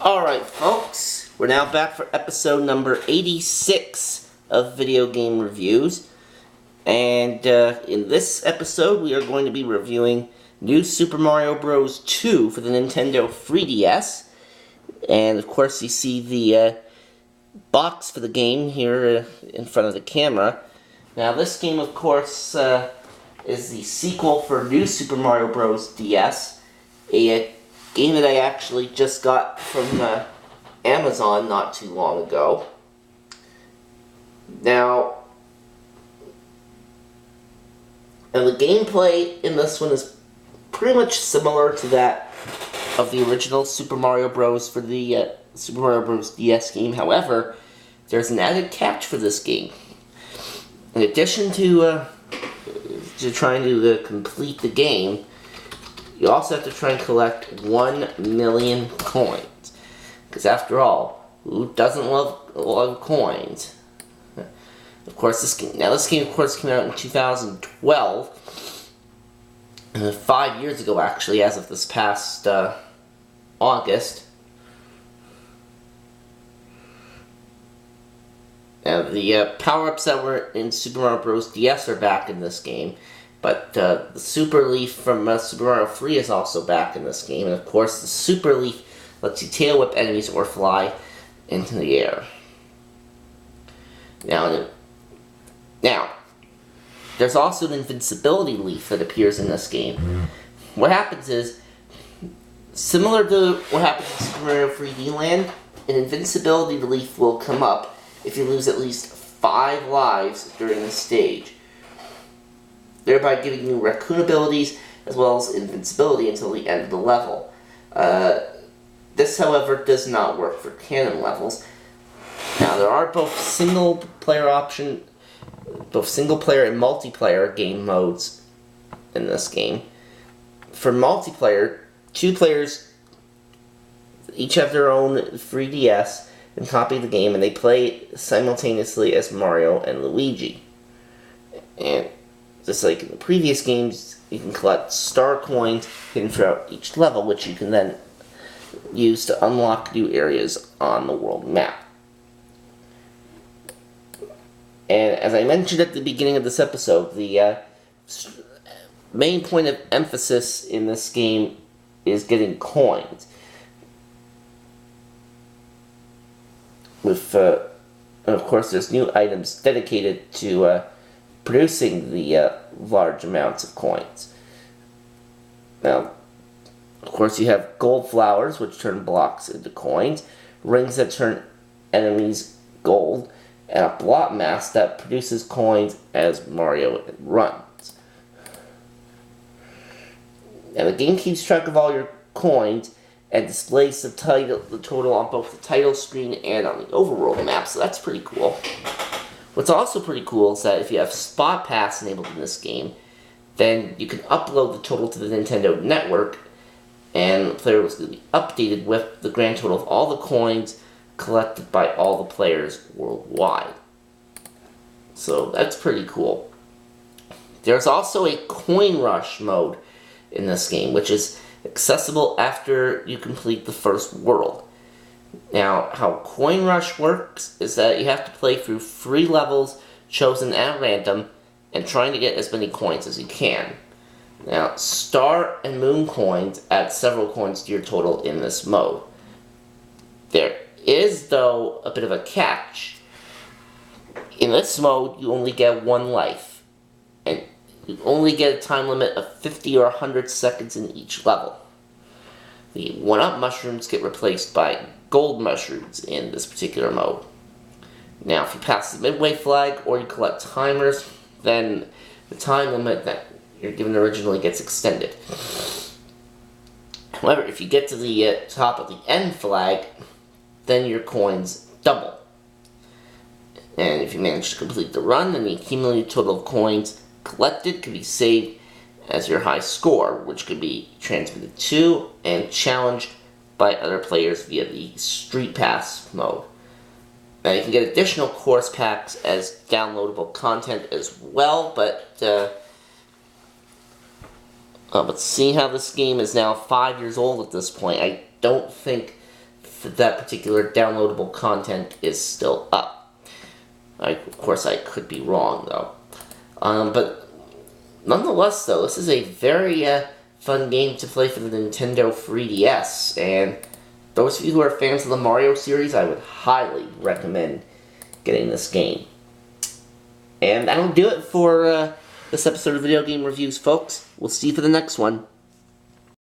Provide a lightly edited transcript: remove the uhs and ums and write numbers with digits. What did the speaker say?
Alright folks, we're now back for episode number 86 of Video Game Reviews. And in this episode we are going to be reviewing New Super Mario Bros. 2 for the Nintendo 3DS. And of course you see the box for the game here in front of the camera. Now this game of course is the sequel for New Super Mario Bros. DS, a game that I actually just got from Amazon not too long ago. Now, the gameplay in this one is pretty much similar to that of the original Super Mario Bros. For the Super Mario Bros. DS game. However, there's an added catch for this game. In addition to trying to complete the game, you also have to try and collect 1 million coins. Because after all, who doesn't love coins? Of course, this game of course came out in 2012. 5 years ago actually, as of this past August. Now the power-ups that were in Super Mario Bros. DS are back in this game. But the Super Leaf from Super Mario 3 is also back in this game. And of course, the Super Leaf lets you tail whip enemies or fly into the air. Now, there's also an invincibility leaf that appears in this game. What happens is, similar to what happens in Super Mario 3D Land, an invincibility leaf will come up if you lose at least 5 lives during the stage, thereby giving you raccoon abilities as well as invincibility until the end of the level. This, however, does not work for canon levels. Now, there are both single player and multiplayer game modes in this game. For multiplayer, 2 players each have their own 3DS and copy the game, and they play simultaneously as Mario and Luigi. And just like in the previous games, you can collect star coins hidden throughout each level, which you can then use to unlock new areas on the world map. And as I mentioned at the beginning of this episode, the main point of emphasis in this game is getting coins. And of course, there's new items dedicated to producing the large amounts of coins. Now, of course, you have gold flowers, which turn blocks into coins, rings that turn enemies gold, and a block mask that produces coins as Mario runs. Now, the game keeps track of all your coins and displays the total on both the title screen and on the overworld map, so that's pretty cool. What's also pretty cool is that if you have Spot Pass enabled in this game, then you can upload the total to the Nintendo Network, and the player will be updated with the grand total of all the coins collected by all the players worldwide. So that's pretty cool. There's also a Coin Rush mode in this game, which is accessible after you complete the first world. Now, how Coin Rush works is that you have to play through 3 levels chosen at random and trying to get as many coins as you can. Now, Star and Moon coins add several coins to your total in this mode. There is, though, a bit of a catch. In this mode, you only get 1 life, and you only get a time limit of 50 or 100 seconds in each level. The 1-up mushrooms get replaced by gold mushrooms in this particular mode. Now, if you pass the midway flag or you collect timers, then the time limit that you're given originally gets extended. However, if you get to the top of the end flag, then your coins double. And if you manage to complete the run, then the accumulated total of coins collected can be saved as your high score, which could be transmitted to and challenged by other players via the Street Pass mode. Now you can get additional course packs as downloadable content as well, but seeing how this game is now 5 years old at this point, I don't think think that particular downloadable content is still up. Of course, I could be wrong, though. But nonetheless, though, this is a very fun game to play for the Nintendo 3DS, and those of you who are fans of the Mario series, I would highly recommend getting this game. And that'll do it for this episode of Video Game Reviews, folks. We'll see you for the next one.